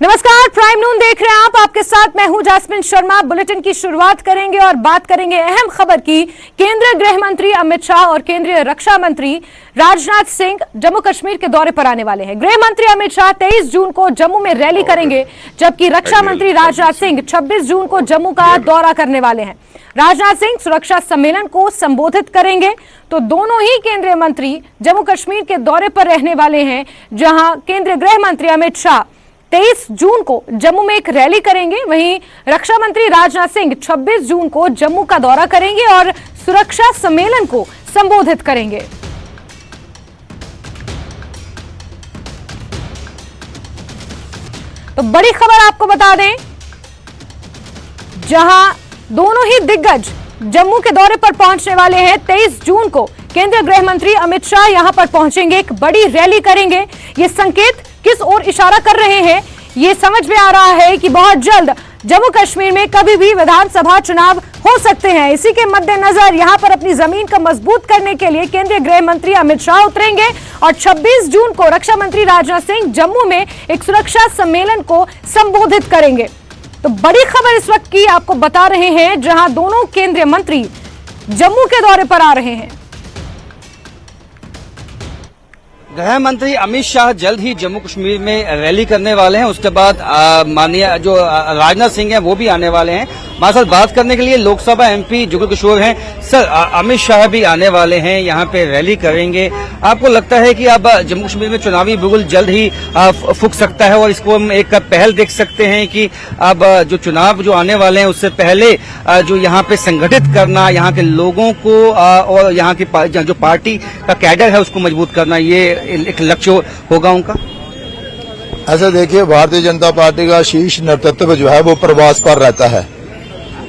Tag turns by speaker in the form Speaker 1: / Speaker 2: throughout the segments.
Speaker 1: नमस्कार, प्राइम नून देख रहे हैं आप। आपके साथ मैं हूं जास्मिन शर्मा। बुलेटिन की शुरुआत करेंगे और बात करेंगे अहम खबर की। केंद्रीय गृह मंत्री अमित शाह और केंद्रीय रक्षा मंत्री राजनाथ सिंह जम्मू कश्मीर के दौरे पर आने वाले हैं। गृह मंत्री अमित शाह 23 जून को जम्मू में रैली करेंगे, जबकि रक्षा मंत्री राजनाथ सिंह 26 जून को जम्मू का दौरा करने वाले हैं। राजनाथ सिंह सुरक्षा सम्मेलन को संबोधित करेंगे, तो दोनों ही केंद्रीय मंत्री जम्मू कश्मीर के दौरे पर रहने वाले हैं, जहां केंद्रीय गृह मंत्री अमित शाह 23 जून को जम्मू में एक रैली करेंगे, वहीं रक्षा मंत्री राजनाथ सिंह 26 जून को जम्मू का दौरा करेंगे और सुरक्षा सम्मेलन को संबोधित करेंगे। तो बड़ी खबर आपको बता दें, जहां दोनों ही दिग्गज जम्मू के दौरे पर पहुंचने वाले हैं। 23 जून को केंद्रीय गृह मंत्री अमित शाह यहां पर पहुंचेंगे, एक बड़ी रैली करेंगे। ये संकेत किस ओर इशारा कर रहे हैं, ये समझ में आ रहा है कि बहुत जल्द जम्मू कश्मीर में कभी भी विधानसभा चुनाव हो सकते हैं। इसी के मद्देनजर यहां पर अपनी जमीन को मजबूत करने के लिए केंद्रीय गृह मंत्री अमित शाह उतरेंगे और 26 जून को रक्षा मंत्री राजनाथ सिंह जम्मू में एक सुरक्षा सम्मेलन को संबोधित करेंगे। तो बड़ी खबर इस वक्त की आपको बता रहे हैं, जहां दोनों केंद्रीय मंत्री जम्मू के दौरे पर आ रहे हैं।
Speaker 2: गृह मंत्री अमित शाह जल्द ही जम्मू कश्मीर में रैली करने वाले हैं। उसके बाद माननीय जो राजनाथ सिंह हैं वो भी आने वाले हैं। हमारे साथ बात करने के लिए लोकसभा एमपी जुगल किशोर हैं। सर, अमित शाह भी आने वाले हैं, यहाँ पे रैली करेंगे। आपको लगता है कि अब जम्मू कश्मीर में चुनावी बुगुल जल्द ही फूंक सकता है और इसको हम एक पहल देख सकते हैं कि अब जो चुनाव जो आने वाले हैं उससे पहले जो यहाँ पे संगठित करना, यहाँ के लोगों को और यहाँ की जो पार्टी का कैडर है उसको मजबूत करना, ये एक लक्ष्य होगा उनका?
Speaker 3: ऐसा देखिए, भारतीय जनता पार्टी का शीर्ष नेतृत्व जो है वो प्रवास पर रहता है।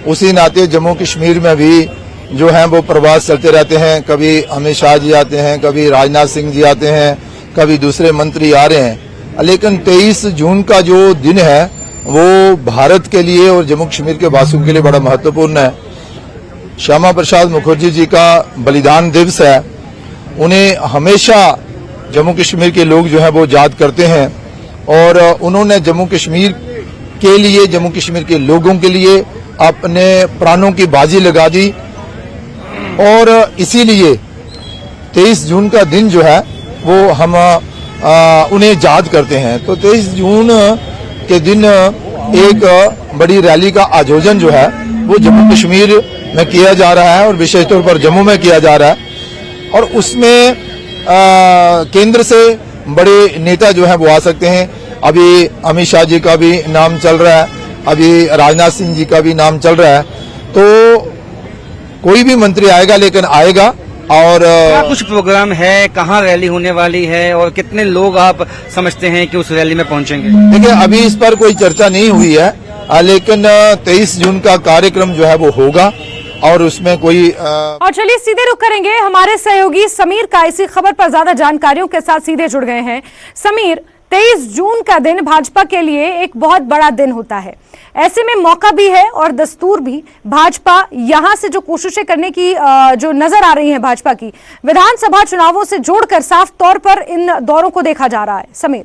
Speaker 3: उसी नाते जम्मू कश्मीर में भी जो है वो प्रवास चलते रहते हैं। कभी अमित शाह जी आते हैं, कभी राजनाथ सिंह जी आते हैं, कभी दूसरे मंत्री आ रहे हैं। लेकिन 23 जून का जो दिन है वो भारत के लिए और जम्मू कश्मीर के वासियों के लिए बड़ा महत्वपूर्ण है। श्यामा प्रसाद मुखर्जी जी का बलिदान दिवस है। उन्हें हमेशा जम्मू कश्मीर के लोग जो है वो याद करते हैं और उन्होंने जम्मू कश्मीर के लिए, जम्मू कश्मीर के लोगों के लिए अपने प्राणों की बाजी लगा दी और इसीलिए 23 जून का दिन जो है वो हम उन्हें याद करते हैं। तो 23 जून के दिन एक बड़ी रैली का आयोजन जो है वो जम्मू कश्मीर में किया जा रहा है और विशेष तौर पर जम्मू में किया जा रहा है और उसमें केंद्र से बड़े नेता जो है वो आ सकते हैं। अभी अमित शाह जी का भी नाम चल रहा है, अभी राजनाथ सिंह जी का भी नाम चल रहा है। तो कोई भी मंत्री आएगा, लेकिन आएगा। और
Speaker 2: कुछ प्रोग्राम है, कहाँ रैली होने वाली है और कितने लोग आप समझते हैं कि उस रैली में पहुंचेंगे?
Speaker 3: देखिए, अभी इस पर कोई चर्चा नहीं हुई है, लेकिन 23 जून का कार्यक्रम जो है वो होगा और उसमें कोई
Speaker 1: और चलिए सीधे रुख करेंगे। हमारे सहयोगी समीर का इसी खबर पर ज्यादा जानकारियों के साथ सीधे जुड़ गए हैं। समीर, 23 जून का दिन भाजपा के लिए एक बहुत बड़ा दिन होता है। ऐसे में मौका भी है और दस्तूर भी। भाजपा यहां से जो कोशिशें करने की जो नजर आ रही है भाजपा की, विधानसभा चुनावों से जोड़कर साफ तौर पर इन दौरों को देखा जा रहा है। समीर,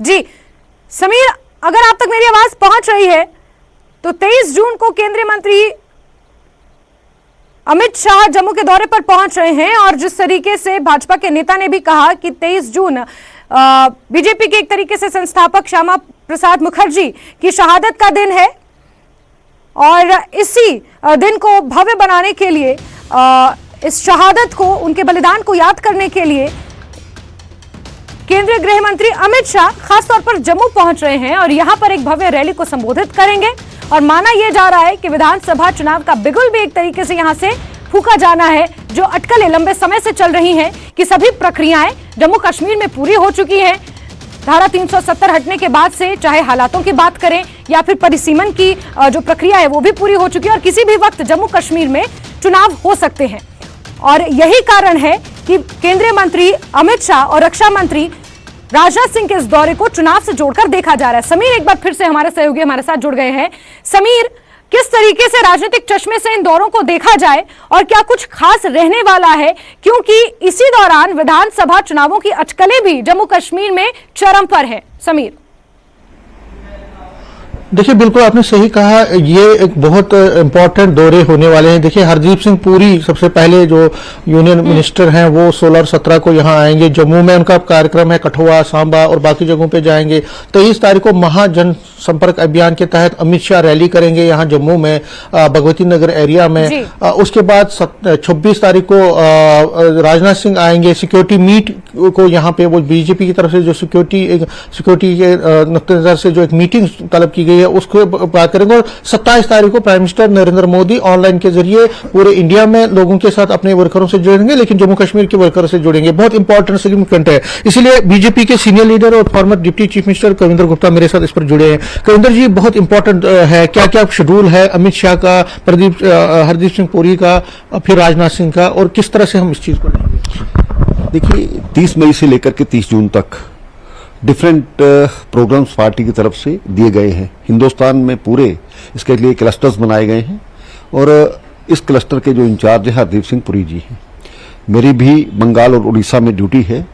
Speaker 1: जी समीर, अगर आप तक मेरी आवाज पहुंच रही है तो 23 जून को केंद्रीय मंत्री अमित शाह जम्मू के दौरे पर पहुंच रहे हैं और जिस तरीके से भाजपा के नेता ने भी कहा कि 23 जून बीजेपी के एक तरीके से संस्थापक श्यामा प्रसाद मुखर्जी की शहादत का दिन है और इसी दिन को भव्य बनाने के लिए, इस शहादत को, उनके बलिदान को याद करने के लिए केंद्रीय गृह मंत्री अमित शाह खासतौर पर जम्मू पहुंच रहे हैं और यहां पर एक भव्य रैली को संबोधित करेंगे। और माना यह जा रहा है कि विधानसभा चुनाव का बिगुल भी एक तरीके से यहां से फूका जाना है। जो अटकलें लंबे समय से चल रही हैं कि सभी प्रक्रियाएं जम्मू कश्मीर में पूरी हो चुकी हैं। धारा 370 हटने के बाद से चाहे हालातों की बात करें या फिर परिसीमन की जो प्रक्रिया है वो भी पूरी हो चुकी है और किसी भी वक्त जम्मू कश्मीर में चुनाव हो सकते हैं। और यही कारण है कि केंद्रीय मंत्री अमित शाह और रक्षा मंत्री राजनाथ सिंह के इस दौरे को चुनाव से जोड़कर देखा जा रहा है। समीर, एक बार फिर से हमारे सहयोगी हमारे साथ जुड़ गए हैं। समीर, किस तरीके से राजनीतिक चश्मे से इन दौरों को देखा जाए और क्या कुछ खास रहने वाला है, क्योंकि इसी दौरान विधानसभा चुनावों की अटकलें भी जम्मू कश्मीर में चरम पर है। समीर,
Speaker 4: देखिए, बिल्कुल आपने सही कहा, ये एक बहुत इंपॉर्टेंट दौरे होने वाले हैं। देखिए, हरदीप सिंह पुरी सबसे पहले जो यूनियन मिनिस्टर हैं वो 16 और 17 को यहाँ आएंगे। जम्मू में उनका कार्यक्रम है, कठुआ, सांबा और बाकी जगहों पे जाएंगे। 23 तारीख को महाजन संपर्क अभियान के तहत अमित शाह रैली करेंगे यहाँ जम्मू में, भगवती नगर एरिया में। उसके बाद 26 तारीख को राजनाथ सिंह आएंगे। सिक्योरिटी मीट को यहाँ पे वो बीजेपी की तरफ से जो सिक्योरिटी के नुक्ते नजर से जो एक मीटिंग तलब की गई है उसको बात करेंगे। और 27 तारीख को prime minister Narendra Modi online के जरिए पूरे इंडिया में लोगों के साथ अपने वर्करों से जुड़ेंगे, लेकिन जम्मू कश्मीर के वर्करों से जुड़ेंगे। बहुत इंपॉर्टेंट सिग्निफिकेंट है, इसीलिए बीजेपी के सीनियर लीडर और farmer deputy chief minister Kavinder Gupta मेरे साथ इस पर जुड़े हैं। कविंदर जी, बहुत इंपॉर्टेंट है, क्या क्या शेड्यूल है अमित शाह का, हरदीप सिंह पुरी का, फिर राजनाथ सिंह का, और किस तरह से हम इस चीज को लेंगे?
Speaker 5: देखिए, 30 मई से लेकर के 30 जून तक डिफरेंट प्रोग्राम्स पार्टी की तरफ से दिए गए हैं। हिंदुस्तान में पूरे इसके लिए क्लस्टर्स बनाए गए हैं और इस क्लस्टर के जो इंचार्ज है हरदीप सिंह पुरी जी हैं। मेरी भी बंगाल और उड़ीसा में ड्यूटी है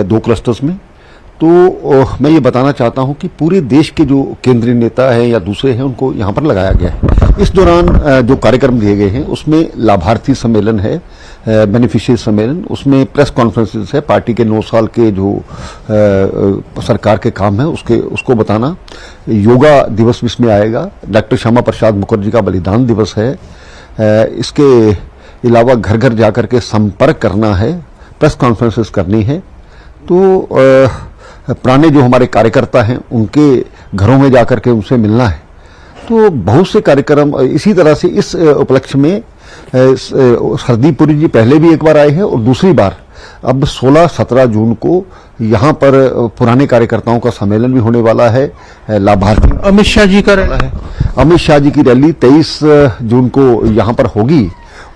Speaker 5: 2 क्लस्टर्स में। तो मैं ये बताना चाहता हूं कि पूरे देश के जो केंद्रीय नेता हैं या दूसरे हैं उनको यहाँ पर लगाया गया है। इस दौरान जो कार्यक्रम दिए गए हैं उसमें लाभार्थी सम्मेलन है, बेनिफिशियरी सम्मेलन, उसमें प्रेस कॉन्फ्रेंसेस है, पार्टी के 9 साल के जो सरकार के काम है उसको बताना, योगा दिवस भी इसमें आएगा, डॉक्टर श्यामा प्रसाद मुखर्जी का बलिदान दिवस है, इसके अलावा घर घर जाकर के संपर्क करना है, प्रेस कॉन्फ्रेंसेस करनी है। तो पुराने जो हमारे कार्यकर्ता हैं उनके घरों में जाकर के उनसे मिलना है। तो बहुत से कार्यक्रम इसी तरह से इस उपलक्ष्य में हरदीप पुरी जी पहले भी एक बार आए हैं और दूसरी बार अब 16-17 जून को यहाँ पर पुराने कार्यकर्ताओं का सम्मेलन भी होने वाला है। लाभार्थी
Speaker 4: अमित शाह जी का रैली है,
Speaker 5: अमित शाह जी की रैली 23 जून को यहाँ पर होगी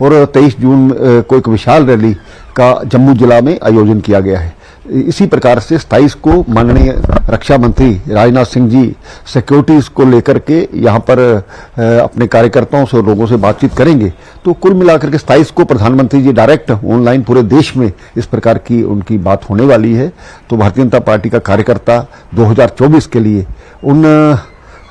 Speaker 5: और 23 जून को एक विशाल रैली का जम्मू जिला में आयोजन किया गया है। इसी प्रकार से 27 को माननीय रक्षा मंत्री राजनाथ सिंह जी सिक्योरिटीज को लेकर के यहाँ पर अपने कार्यकर्ताओं से और लोगों से बातचीत करेंगे। तो कुल मिलाकर के 27 को प्रधानमंत्री जी डायरेक्ट ऑनलाइन पूरे देश में इस प्रकार की उनकी बात होने वाली है। तो भारतीय जनता पार्टी का कार्यकर्ता 2024 के लिए उन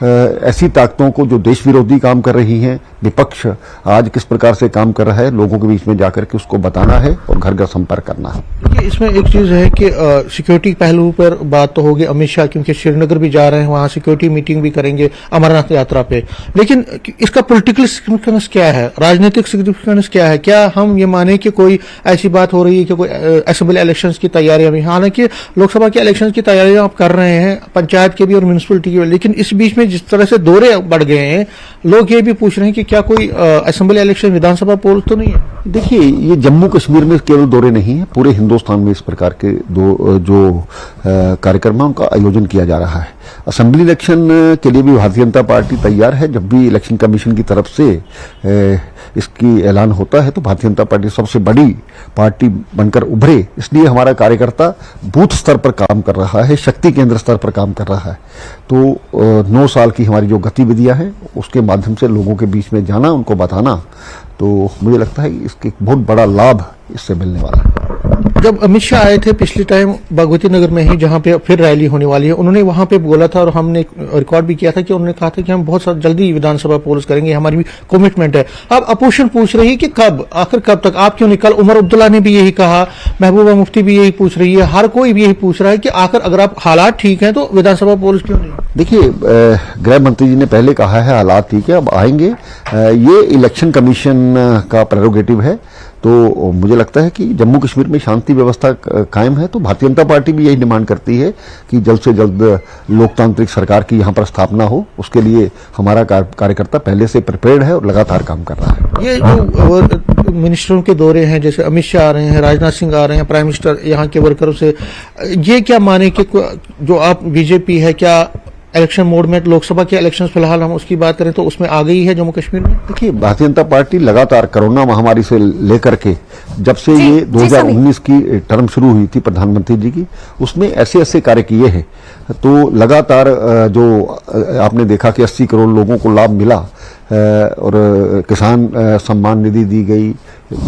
Speaker 5: ऐसी ताकतों को जो देश विरोधी काम कर रही हैं, विपक्ष आज किस प्रकार से काम कर रहा है, लोगों के बीच में जाकर के उसको बताना है और घर घर संपर्क करना है।
Speaker 4: देखिए, इसमें एक चीज है कि सिक्योरिटी पहलू पर बात तो होगी, अमित शाह क्योंकि श्रीनगर भी जा रहे हैं, वहां सिक्योरिटी मीटिंग भी करेंगे अमरनाथ यात्रा पे, लेकिन इसका पॉलिटिकल सिग्निफिकेंस क्या है, राजनीतिक सिग्निफिकेंस क्या है? क्या हम ये माने कि कोई ऐसी बात हो रही है कि कोई असेंबली इलेक्शंस की तैयारियां भी, हालांकि लोकसभा के इलेक्शन की तैयारियां आप कर रहे हैं, पंचायत के भी और म्यूनिसिपलिटी की भी, लेकिन इस बीच में जिस तरह से दौरे बढ़ गए हैं, लोग ये भी पूछ रहे हैं कि क्या कोई असेंबली इलेक्शन, विधानसभा पोल तो नहीं है?
Speaker 5: देखिए, ये जम्मू कश्मीर में केवल दौरे नहीं है, पूरे हिंदुस्तान में इस प्रकार के जो कार्यक्रम है उनका आयोजन किया जा रहा है। असेंबली इलेक्शन के लिए भी भारतीय जनता पार्टी तैयार है। जब भी इलेक्शन कमीशन की तरफ से इसकी ऐलान होता है तो भारतीय जनता पार्टी सबसे बड़ी पार्टी बनकर उभरे, इसलिए हमारा कार्यकर्ता बूथ स्तर पर काम कर रहा है, शक्ति केंद्र स्तर पर काम कर रहा है। तो 9 साल की हमारी जो गतिविधियां हैं उसके माध्यम से लोगों के बीच में जाना, उनको बताना, तो मुझे लगता है कि इसके बहुत बड़ा लाभ इससे मिलने वाला है।
Speaker 4: जब अमित शाह आए थे पिछले टाइम भगवती नगर में ही, जहां पे फिर रैली होने वाली है, उन्होंने वहां पे बोला था और हमने रिकॉर्ड भी किया था कि उन्होंने कहा था कि हम बहुत जल्दी विधानसभा पोल्स करेंगे, हमारी भी कमिटमेंट है। अब अपोजिशन पूछ रही है कि कब, आखिर कब तक, आप क्यों निकल? उमर अब्दुल्ला ने भी यही कहा, महबूबा मुफ्ती भी यही पूछ रही है, हर कोई भी यही पूछ रहा है कि आखिर अगर आप हालात ठीक हैं तो विधानसभा पोल्स क्यों नहीं?
Speaker 5: देखिए, गृह मंत्री जी ने पहले कहा है हालात ठीक है, अब आएंगे, ये इलेक्शन कमीशन का प्रेरोगेटिव है। तो मुझे लगता है कि जम्मू कश्मीर में शांति व्यवस्था कायम है, तो भारतीय जनता पार्टी भी यही डिमांड करती है कि जल्द से जल्द लोकतांत्रिक सरकार की यहाँ पर स्थापना हो। उसके लिए हमारा कार्यकर्ता पहले से प्रिपेयर्ड है और लगातार काम कर रहा है।
Speaker 4: ये जो मिनिस्टरों के दौरे हैं, जैसे अमित शाह आ रहे हैं, राजनाथ सिंह आ रहे हैं, प्राइम मिनिस्टर यहाँ के वर्करों से, ये क्या माने कि जो आप बीजेपी है, क्या इलेक्शन मोड में, लोकसभा के इलेक्शन फिलहाल हम उसकी बात करें तो उसमें आ गई है जम्मू कश्मीर में?
Speaker 5: देखिए, भारतीय जनता पार्टी लगातार कोरोना महामारी से लेकर के जब से
Speaker 1: जी,
Speaker 5: ये
Speaker 1: जी,
Speaker 5: 2019 की टर्म शुरू हुई थी प्रधानमंत्री जी की, उसमें ऐसे ऐसे कार्य किए हैं। तो लगातार जो आपने देखा कि 80 करोड़ लोगों को लाभ मिला और किसान सम्मान निधि दी गई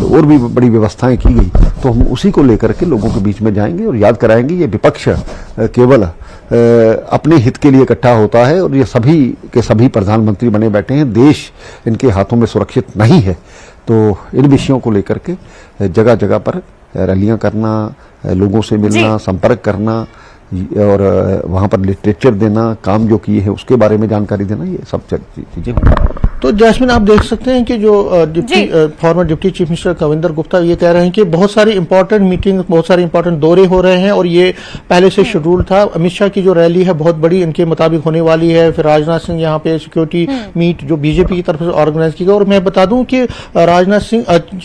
Speaker 5: और भी बड़ी व्यवस्थाएं की गई। तो हम उसी को लेकर के लोगों के बीच में जाएंगे और याद कराएंगे ये विपक्ष केवल अपने हित के लिए इकट्ठा होता है और ये सभी के सभी प्रधानमंत्री बने बैठे हैं, देश इनके हाथों में सुरक्षित नहीं है। तो इन विषयों को लेकर के जगह जगह पर रैलियां करना, लोगों से मिलना, संपर्क करना और वहां पर लिटरेचर देना, काम जो किए हैं उसके बारे में जानकारी देना, ये सब चीजें होंगी।
Speaker 4: तो जैस्मिन, आप देख सकते हैं कि जो farmer deputy chief minister Kavinder Gupta ये कह रहे हैं कि बहुत सारी इंपॉर्टेंट मीटिंग, बहुत सारे इंपॉर्टेंट दौरे हो रहे हैं और ये पहले से शेड्यूल था। अमित शाह की जो रैली है बहुत बड़ी इनके मुताबिक होने वाली है। फिर राजनाथ सिंह यहाँ पे सिक्योरिटी मीट जो बीजेपी की तरफ से ऑर्गेनाइज की गई। और मैं बता दूं कि राजनाथ सिंह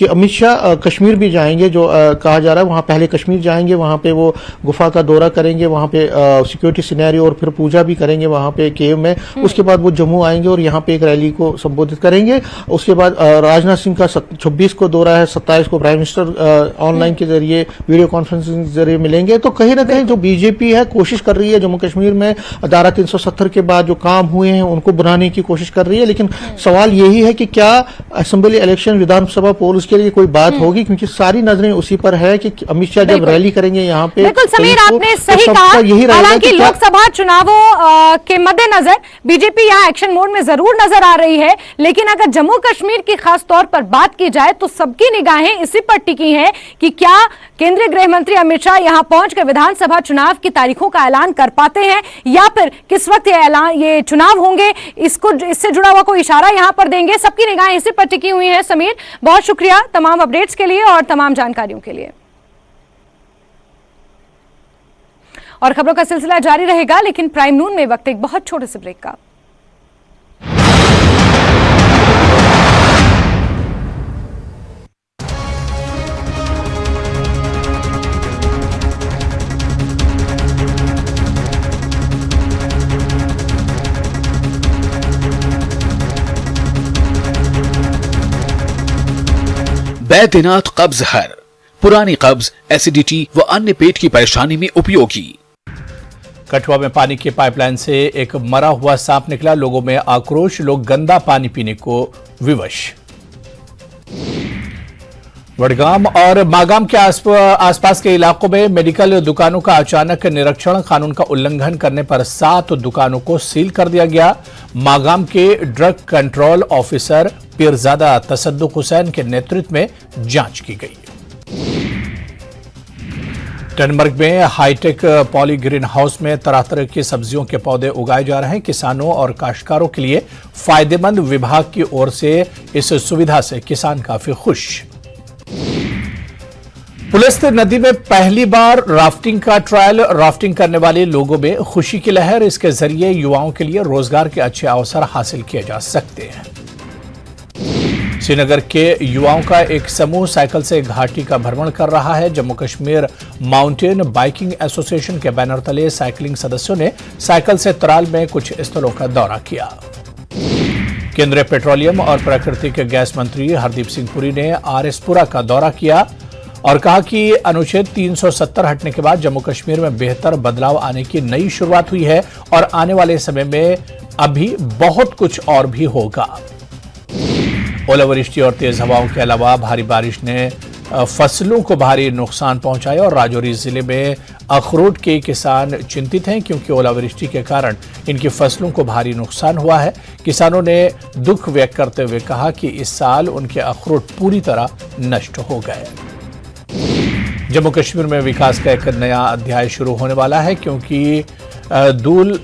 Speaker 4: अमित शाह कश्मीर भी जाएंगे, जो कहा जा रहा है। वहां पहले कश्मीर जाएंगे, वहां पे वो गुफा का दौरा करेंगे, वहां पे सिक्योरिटी सिनेरियो और फिर पूजा भी करेंगे वहां पे केव में। उसके बाद वो जम्मू आएंगे और यहाँ पे एक रैली को संबोधित करेंगे। उसके बाद राजनाथ सिंह का 26 को दौरा है, 27 को प्राइम मिनिस्टर ऑनलाइन के जरिए वीडियो कॉन्फ्रेंसिंग के जरिए मिलेंगे। तो कहीं ना कहीं जो बीजेपी है कोशिश कर रही है जम्मू कश्मीर में धारा 370 के बाद जो काम हुए हैं उनको बनाने की कोशिश कर रही है। लेकिन सवाल यही है कि क्या असेंबली इलेक्शन, विधानसभा पोल, उसके लिए कोई बात होगी? क्योंकि सारी नजरें उसी पर है कि अमित शाह जब रैली करेंगे यहाँ पे।
Speaker 1: बिल्कुल समीर, आपने सही कहा। हालांकि लोकसभा चुनावों के मद्देनजर बीजेपी यहाँ एक्शन मोड में जरूर नजर आ रही है, लेकिन अगर जम्मू कश्मीर की खास तौर पर बात की जाए तो सबकी निगाहें इसी पर टिकी हैं कि क्या केंद्रीय गृह मंत्री अमित शाह यहां पहुंचकर विधानसभा चुनाव की तारीखों का ऐलान कर पाते हैं या फिर किस वक्त ये चुनाव होंगे, इससे जुड़ा हुआ कोई इशारा यहां पर देंगे। सबकी निगाहें इसी पर टिकी हुई हैं। समीर, बहुत शुक्रिया तमाम अपडेट्स के लिए और तमाम जानकारियों के लिए। और खबरों का सिलसिला जारी रहेगा, लेकिन प्राइम नून में वक्त एक बहुत छोटे से ब्रेक का।
Speaker 6: बैद्यनाथ कब्ज हर, पुरानी कब्ज, एसिडिटी व अन्य पेट की परेशानी में उपयोगी।
Speaker 7: कठुआ में पानी की पाइपलाइन से एक मरा हुआ सांप निकला, लोगों में आक्रोश, लोग गंदा पानी पीने को विवश। वडगाम और मागाम के आसपास के इलाकों में मेडिकल दुकानों का अचानक निरीक्षण, कानून का उल्लंघन करने पर 7 दुकानों को सील कर दिया गया। मागाम के drug control officer Pirzada Tasadduq Hussain के नेतृत्व में जांच की गई। टनमर्ग में हाईटेक पॉली ग्रीन हाउस में तरह तरह की सब्जियों के पौधे उगाए जा रहे हैं। किसानों और काश्तकारों के लिए फायदेमंद, विभाग की ओर से इस सुविधा से किसान काफी खुश। पुलिस नदी में पहली बार राफ्टिंग का ट्रायल, राफ्टिंग करने वाले लोगों में खुशी की लहर। इसके जरिए युवाओं के लिए रोजगार के अच्छे अवसर हासिल किए जा सकते हैं। श्रीनगर के युवाओं का एक समूह साइकिल से घाटी का भ्रमण कर रहा है। Jammu Kashmir mountain biking association के बैनर तले साइकिलिंग सदस्यों ने साइकिल से तराल में कुछ स्थलों का दौरा किया। केंद्रीय पेट्रोलियम और प्राकृतिक गैस मंत्री हरदीप सिंह पुरी ने आरएसपुरा का दौरा किया और कहा कि अनुच्छेद 370 हटने के बाद जम्मू कश्मीर में बेहतर बदलाव आने की नई शुरुआत हुई है और आने वाले समय में अभी बहुत कुछ और भी होगा। ओलावृष्टि और तेज हवाओं के अलावा भारी बारिश ने फसलों को भारी नुकसान पहुंचाया और राजौरी जिले में अखरोट के किसान चिंतित हैं क्योंकि ओलावृष्टि के कारण इनकी फसलों को भारी नुकसान हुआ है। किसानों ने दुख व्यक्त करते हुए कहा कि इस साल उनके अखरोट पूरी तरह नष्ट हो गए। जम्मू कश्मीर में विकास का एक नया अध्याय शुरू होने वाला है क्योंकि दूल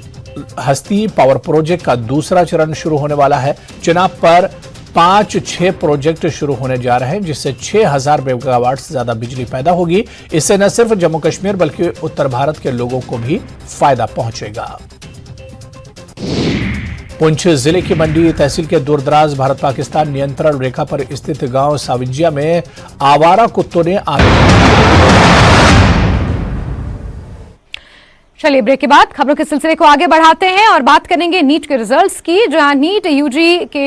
Speaker 7: हस्ती पावर प्रोजेक्ट का दूसरा चरण शुरू होने वाला है। चुनाव पर 5-6 प्रोजेक्ट शुरू होने जा रहे हैं जिससे 6000 मेगावाट से ज्यादा बिजली पैदा होगी। इससे न सिर्फ जम्मू कश्मीर बल्कि उत्तर भारत के लोगों को भी फायदा पहुंचेगा। पुंछ जिले की मंडी तहसील के दूरदराज भारत पाकिस्तान नियंत्रण रेखा पर स्थित गांव साविजिया में आवारा कुत्तों ने
Speaker 1: चलिए ब्रेक के बाद खबरों के सिलसिले को आगे बढ़ाते हैं और बात करेंगे नीट के रिजल्ट्स की, जहां नीट यूजी के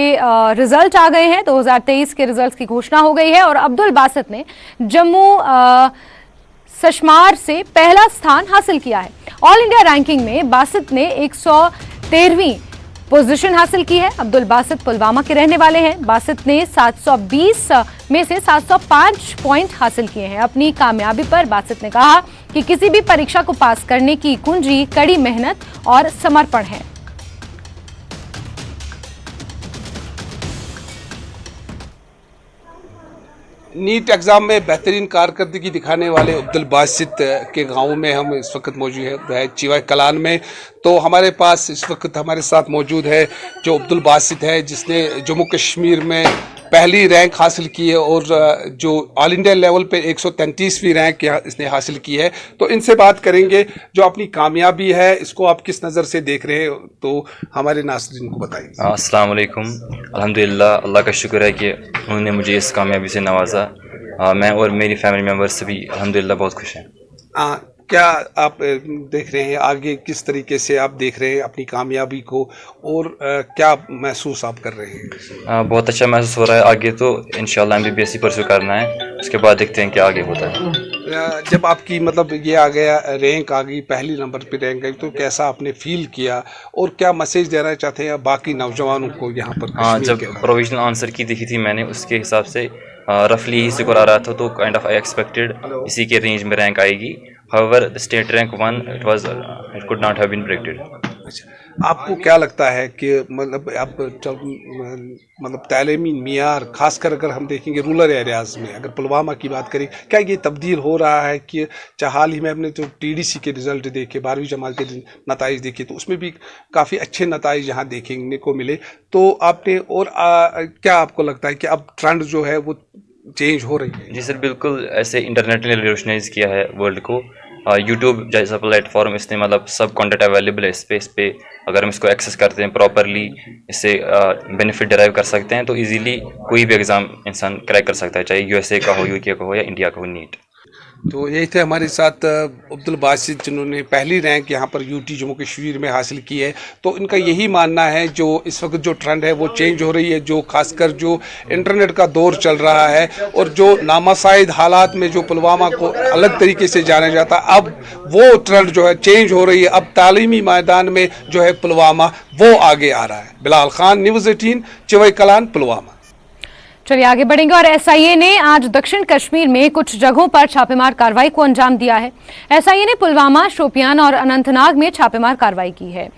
Speaker 1: रिजल्ट आ गए हैं। 2023 के रिजल्ट्स की घोषणा हो गई है और अब्दुल बासित ने जम्मू सशमार से पहला स्थान हासिल किया है। ऑल इंडिया रैंकिंग में बासित ने 113वीं पोजीशन हासिल की है। अब्दुल बासित पुलवामा के रहने वाले हैं। बासित ने 720 में से 705 पॉइंट हासिल किए हैं। अपनी कामयाबी पर बासित ने कहा कि किसी भी परीक्षा को पास करने की कुंजी कड़ी मेहनत और समर्पण है।
Speaker 8: नीट एग्ज़ाम में बेहतरीन कारकर्दगी दिखाने वाले अब्दुल बासित के गांव में हम इस वक्त मौजूद है चिवा कलान में। तो हमारे पास इस वक्त हमारे साथ मौजूद है जो अब्दुल बासित है, जिसने जम्मू कश्मीर में पहली रैंक हासिल की है और जो ऑल इंडिया लेवल पे 133वीं रैंक इसने हासिल की है। तो इनसे बात करेंगे जो अपनी कामयाबी है इसको आप किस नज़र से देख रहे हैं, तो हमारे नाज़रीन को बताइए।
Speaker 9: अस्सलाम वालेकुम। अल्हम्दुलिल्लाह, अल्लाह का शुक्र है कि उन्होंने मुझे इस कामयाबी से नवाजा। मैं और मेरी फैमिली मेम्बर्स भी अल्हम्दुलिल्लाह बहुत खुश हैं।
Speaker 8: क्या आप देख रहे हैं आगे, किस तरीके से आप देख रहे हैं अपनी कामयाबी को और क्या महसूस आप कर रहे हैं?
Speaker 9: बहुत अच्छा महसूस हो रहा है। आगे तो इंशाल्लाह MBBS परस्यू करना है, उसके बाद देखते हैं क्या आगे होता है।
Speaker 8: जब आपकी मतलब ये आ गया, रैंक आ गई, पहली नंबर पे रैंक आई, तो कैसा आपने फील किया और क्या मैसेज देना चाहते हैं बाकी नौजवानों को यहाँ पर?
Speaker 9: हाँ, जब प्रोविजनल आंसर की देखी थी मैंने, उसके हिसाब से रफली ही स्कोर आ रहा था, तो काइंड ऑफ आई एक्सपेक्टेड इसी के रेंज में रैंक आएगी। However, the state rank 1 it could not have been predicted.
Speaker 8: अच्छा, आपको क्या लगता है कि मतलब अब तालीमी मियार खासकर अगर हम देखेंगे रूरल एरियाज़ में, अगर पुलवामा की बात करें, क्या ये तब्दील हो रहा है कि हाल ही में हमने जो TDC के रिज़ल्ट देखे, 12वीं जमात के नताइज देखे, तो उसमें भी काफ़ी अच्छे नताइज यहाँ देखने को मिले। तो आपने और क्या आपको लगता है कि अब ट्रेंड जो है वो चेंज हो रही है?
Speaker 9: जी सर, बिल्कुल। ऐसे इंटरनेट ने रिवोल्यूशनाइज किया है वर्ल्ड को। यूट्यूब जैसा प्लेटफॉर्म, इसने मतलब सब कंटेंट अवेलेबल है इस पे। अगर हम इसको एक्सेस करते हैं प्रॉपरली, इससे बेनिफिट डिराइव कर सकते हैं, तो इजीली कोई भी एग्ज़ाम इंसान क्रैक कर सकता है, चाहे USA का हो, UK का हो या इंडिया का हो, नीट।
Speaker 8: तो यही थे हमारे साथ अब्दुल बासित, जिन्होंने पहली रैंक यहाँ पर UT जम्मू कश्मीर में हासिल की है। तो इनका यही मानना है जो इस वक्त जो ट्रेंड है वो चेंज हो रही है, जो खासकर जो इंटरनेट का दौर चल रहा है और जो नामासाइद हालात में जो पुलवामा को अलग तरीके से जाना जाता, अब वो ट्रेंड जो है चेंज हो रही है। अब तालीमी मैदान में जो है पुलवामा वो आगे आ रहा है। बिलाल खान, न्यूज़ 18, चिवई कलान, पुलवामा।
Speaker 1: चलिए आगे बढ़ेंगे और SIA ने आज दक्षिण कश्मीर में कुछ जगहों पर छापेमार कार्रवाई को अंजाम दिया है। SIA ने पुलवामा, शोपियान और अनंतनाग में छापेमार कार्रवाई की है।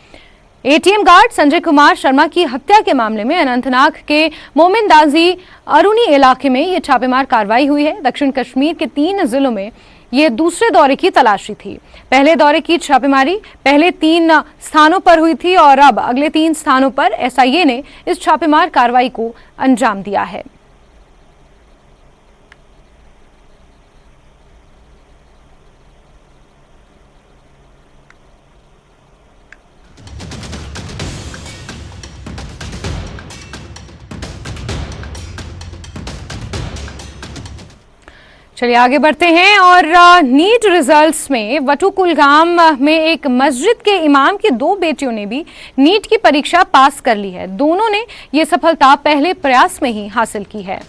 Speaker 1: ATM गार्ड संजय कुमार शर्मा की हत्या के मामले में अनंतनाग के मोमिनदाजी अरुणी इलाके में ये छापेमार कार्रवाई हुई है। दक्षिण कश्मीर के 3 जिलों में ये दूसरे दौरे की तलाशी थी। पहले दौरे की छापेमारी पहले 3 स्थानों पर हुई थी और अब अगले 3 स्थानों पर SIA ने इस छापेमार कार्रवाई को अंजाम दिया है। चलिए आगे बढ़ते हैं और नीट रिजल्ट्स में वटुकुलगाम में एक मस्जिद के इमाम की 2 बेटियों ने भी नीट की परीक्षा पास कर ली है। दोनों ने ये सफलता पहले प्रयास में ही हासिल की है।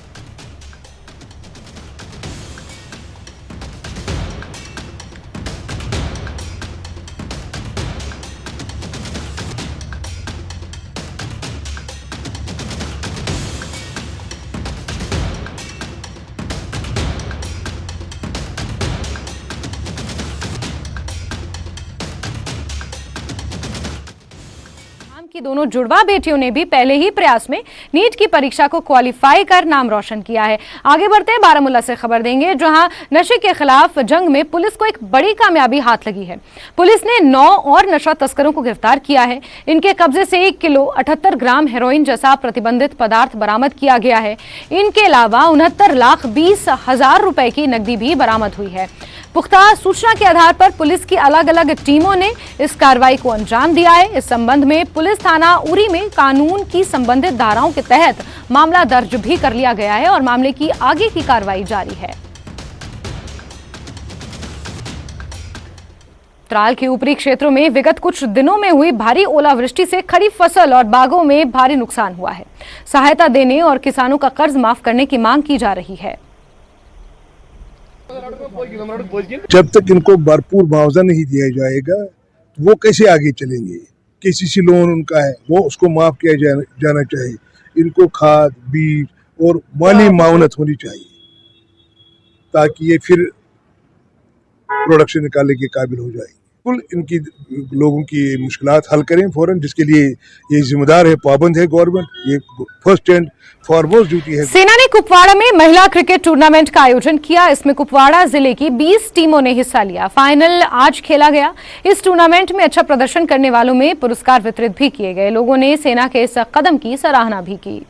Speaker 1: की दोनों जुड़वा बेटियों ने भी पहले ही प्रयास में नीट की परीक्षा को क्वालिफाई कर नाम रोशन किया है। आगे बढ़ते हैं, बारामूला से खबर देंगे जहां नशे के खिलाफ जंग में पुलिस को एक बड़ी कामयाबी हाथ लगी है। पुलिस ने 9 और नशा तस्करों को गिरफ्तार किया है। इनके कब्जे से 1 किलो 78 ग्राम हेरोइन जैसा प्रतिबंधित पदार्थ बरामद किया गया है। इनके अलावा 69,20,000 रुपए की नकदी भी बरामद हुई है। पुख्ता सूचना के आधार पर पुलिस की अलग अलग टीमों ने इस कार्रवाई को अंजाम दिया है। इस संबंध में पुलिस थाना उरी में कानून की संबंधित धाराओं के तहत मामला दर्ज भी कर लिया गया है और मामले की आगे की कार्रवाई जारी है। त्राल के ऊपरी क्षेत्रों में विगत कुछ दिनों में हुई भारी ओलावृष्टि से खरीफ फसल और बागों में भारी नुकसान हुआ है। सहायता देने और किसानों का कर्ज माफ करने की मांग की जा रही है।
Speaker 10: जब तक इनको भरपूर मुआवजा नहीं दिया जाएगा वो कैसे आगे चलेंगे। केसीसी लोन उनका है वो उसको माफ किया जाना चाहिए। इनको खाद बीज और माली मावनत होनी चाहिए ताकि ये फिर प्रोडक्शन निकालने के काबिल हो जाए। कुल इनकी लोगों की मुश्किलात हल करें फौरन, जिसके लिए ये जिम्मेदार है, पाबंद है गवर्नमेंट। ये फर्स्ट एंड फॉरमोस्ट ड्यूटी है।
Speaker 1: सेना ने कुपवाड़ा में महिला क्रिकेट टूर्नामेंट का आयोजन किया। इसमें कुपवाड़ा जिले की 20 टीमों ने हिस्सा लिया। फाइनल आज खेला गया। इस टूर्नामेंट में अच्छा प्रदर्शन करने वालों में पुरस्कार वितरित भी किए गए। लोगों ने सेना के इस कदम की सराहना भी की।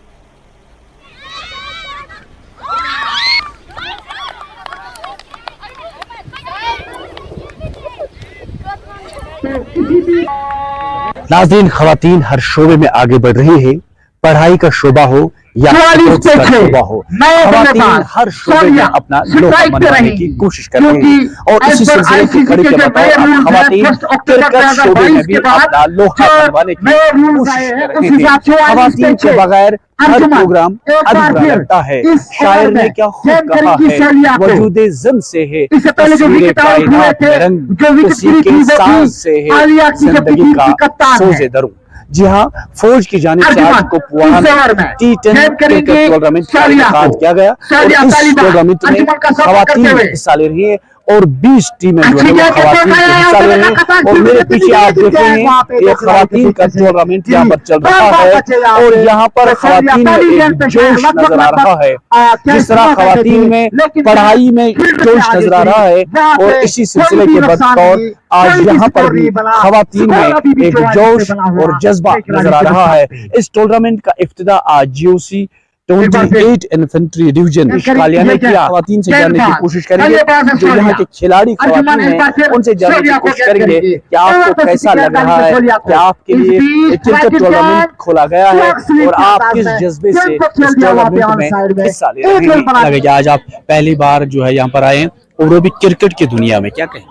Speaker 11: नाज़रीन, खवातीन हर शोबे में आगे बढ़ रही है, पढ़ाई का शोबा हो या स्पोर्ट्स का शोबा हो, खवातीन हर शोबे में अपना लोहा मनवाने की कोशिश कर रही है। और इसी सिलसिले की कड़ी के बताओ खवातीन क्रिकेट शोबे में भी अपना लोहा मनवाने की कोशिश कर रहे हैं। खवातीन के बगैर हर प्रोग्राम अधूरा लगता है। शायर ने क्या खूब कहा है, वजूदे ज़म से है तस्वीरे कायनात में रंग, उसी के सांस से है जिंदगी का सोज़े दरूं। जी हाँ, फौज की जानिब से आज कुपवाड़ा में T10 क्रिकेट टूर्नामेंट का इनेकाद किया गया और इस टूर्नामेंट में खवातीन हिस्सा ले रही है और 20 टीमें जो है वो खवातीन हिस्सा ले रही हैं। और मेरे पीछे आप देख रहे हैं ये खवातीन का टूर्नामेंट यहाँ पर चल रहा है और यहाँ पर खवातीन में एक जोश नजर आ रहा है। जिस तरह खवातीन में पढ़ाई में जोश नजर आ रहा है और इसी सिलसिले के बतौर आज यहाँ पर भी खवातीन में एक जोश और जज्बा नजर आ रहा है। इस टूर्नामेंट का इफ्तिदा आज GOC 28 इन्फेंट्री डिवीजन शिकालिया ने किया। खवातीन से जानने की कोशिश करेंगे, जो यहाँ के खिलाड़ी खवातीन हैं उनसे जानने की कोशिश करेंगे कि आपको कैसा लग रहा है, कि आपके लिए क्रिकेट टूर्नामेंट खोला गया है और आप किस जज्बे से इस टूर्नामेंट में हिस्सा ले रहे हैं। आज आप पहली बार जो है यहाँ पर आए हैं और वो भी क्रिकेट की दुनिया में, क्या कहें?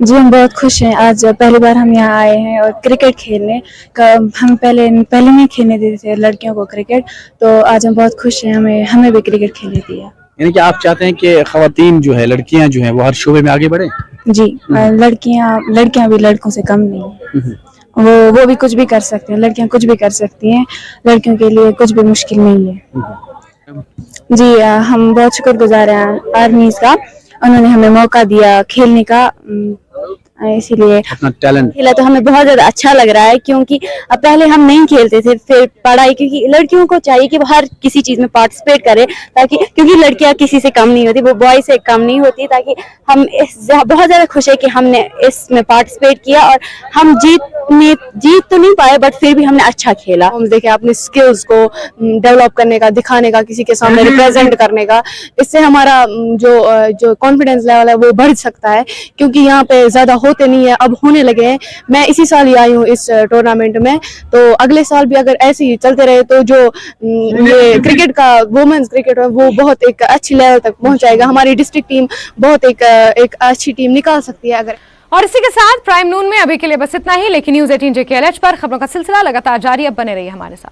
Speaker 12: जी, हम बहुत खुश हैं। आज पहली बार हम यहाँ आए हैं और क्रिकेट खेलने का हम पहले नहीं खेलने देते थे लड़कियों को क्रिकेट, तो आज हम बहुत खुश हैं हमें भी क्रिकेट खेलने दिया।
Speaker 11: यानी कि आप चाहते हैं कि खवातीन जो है, लड़कियां जो हैं वो हर शोबे में आगे बढ़े?
Speaker 12: जी, लड़कियां भी लड़कों से कम नहीं, वो भी कुछ भी कर सकते हैं। लड़कियां कुछ भी कर सकती हैं, लड़कियों के लिए कुछ भी मुश्किल नहीं है। जी, हम बहुत शुक्रगुजार हैं आर्मीज का, उन्होंने हमें मौका दिया खेलने का, इसीलिए
Speaker 11: अपना टैलेंट
Speaker 12: खेला तो हमें बहुत ज्यादा अच्छा लग रहा है। क्योंकि अब पहले हम नहीं खेलते थे, फिर पढ़ाई, क्योंकि लड़कियों को चाहिए कि वो हर किसी चीज में पार्टिसिपेट करे, ताकि क्योंकि लड़कियां किसी से कम नहीं होती, वो बॉय से कम नहीं होती। ताकि हम बहुत ज्यादा खुश है कि हमने इसमें पार्टिसिपेट किया और हम जीत तो नहीं पाए, बट फिर भी हमने अच्छा खेला। हम देखे अपने स्किल्स को डेवलप करने का, दिखाने का, किसी के सामने रिप्रेजेंट करने का, इससे हमारा जो कॉन्फिडेंस लेवल है वो बढ़ सकता है। क्योंकि यहाँ पे ज्यादा होते नहीं है, अब होने लगे हैं। मैं इसी साल ही आई हूँ इस टूर्नामेंट में, तो अगले साल भी अगर ऐसे ही चलते रहे तो जो ये क्रिकेट का वुमेन्स क्रिकेट है वो बहुत एक अच्छी लेवल तक पहुँच जाएगा। हमारी डिस्ट्रिक्ट टीम बहुत एक अच्छी टीम निकाल सकती है अगर।
Speaker 1: और इसी के साथ प्राइम नून में अभी के लिए बस इतना ही, लेकिन न्यूज़ 18 JKLH पर खबरों का सिलसिला लगातार जारी। अब बने रहिए हमारे साथ।